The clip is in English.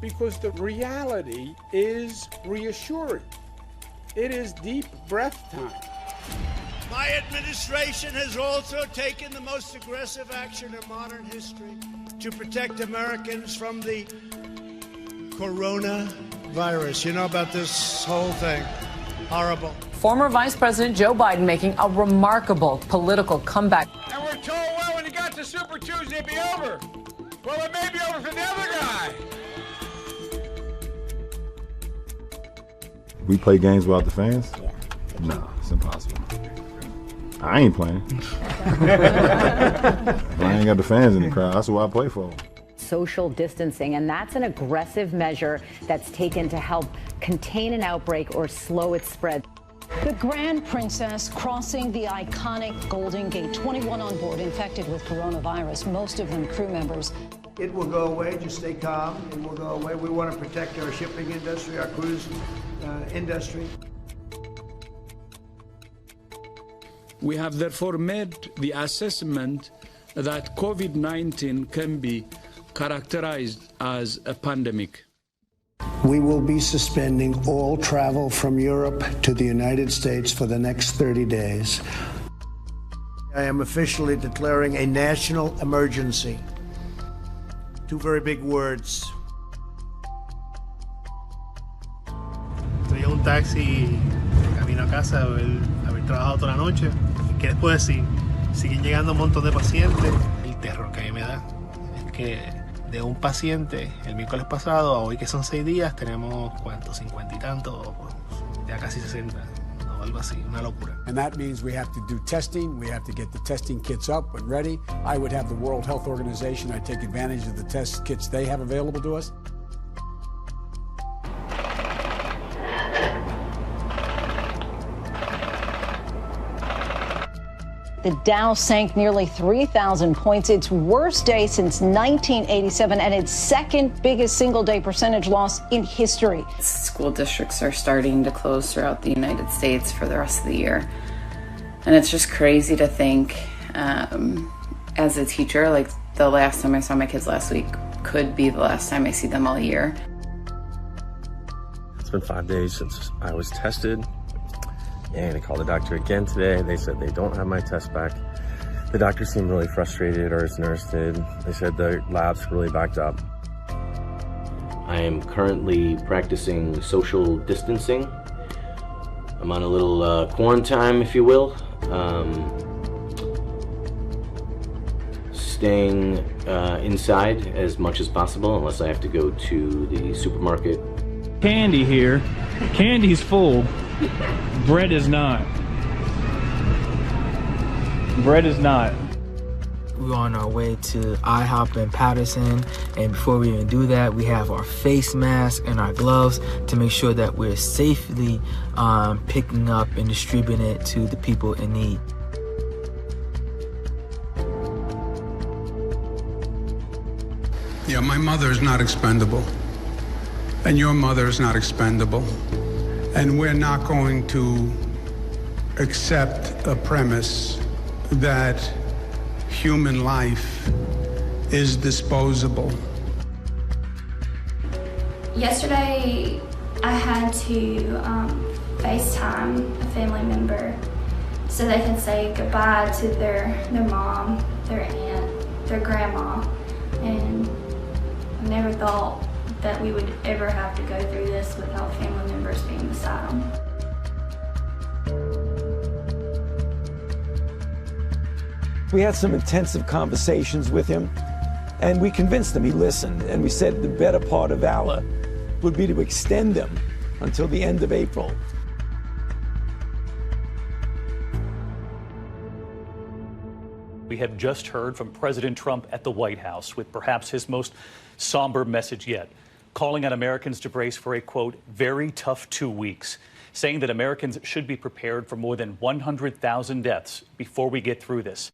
because the reality is reassuring. It is deep breath time. My administration has also taken the most aggressive action in modern history to protect Americans from the coronavirus. You know about this whole thing? Horrible. Former Vice President Joe Biden making a remarkable political comeback. And we're told, well, when it got to Super Tuesday, it'd be over. Well, it may be over for the other guy. We play games without the fans? Yeah. No, it's impossible. I ain't playing. If I ain't got the fans in the crowd, that's what I play for. Social distancing, and that's an aggressive measure that's taken to help contain an outbreak or slow its spread. The Grand Princess crossing the iconic Golden Gate, 21 on board infected with coronavirus, most of them crew members. It will go away. Just stay calm. It will go away. We want to protect our shipping industry, our cruise industry. We have therefore made the assessment that COVID-19 can be characterized as a pandemic. We will be suspending all travel from Europe to the United States for the next 30 days. I am officially declaring a national emergency. Two very big words. Traía un taxi camino a casa, haber trabajado toda la noche. ¿Qué les puedo decir? Siguen llegando un montón de pacientes. El terror que a mí me da es que de un paciente el miércoles pasado a hoy, que son 6 días, tenemos ¿cuántos? 50 y tantos, ya casi 60, o algo así, una locura. And that means we have to do testing, we have to get the testing kits up and ready. I would have the World Health Organization, I'd take advantage of the test kits they have available to us. The Dow sank nearly 3,000 points, its worst day since 1987 and its second biggest single-day percentage loss in history. School districts are starting to close throughout the United States for the rest of the year. And it's just crazy to think, as a teacher, like the last time I saw my kids last week could be the last time I see them all year. It's been 5 days since I was tested. And I called the doctor again today. They said they don't have my test back. The doctor seemed really frustrated, or his nurse did. They said the lab's really backed up. I am currently practicing social distancing. I'm on a little quarantine, if you will. Staying inside as much as possible, unless I have to go to the supermarket. Candy here. Candy's full. Bread is not. Bread is not. We're on our way to IHOP in Patterson, and before we even do that, we have our face masks and our gloves to make sure that we're safely picking up and distributing it to the people in need. Yeah, my mother is not expendable, and your mother is not expendable. And we're not going to accept a premise that human life is disposable. Yesterday, I had to FaceTime a family member so they can say goodbye to their mom, their aunt, their grandma, and I never thought that we would ever have to go through this without family members being beside them. We had some intensive conversations with him, and we convinced him. He listened, and we said the better part of valor would be to extend them until the end of April. We have just heard from President Trump at the White House with perhaps his most somber message yet, calling on Americans to brace for a, quote, very tough 2 weeks, saying that Americans should be prepared for more than 100,000 deaths before we get through this.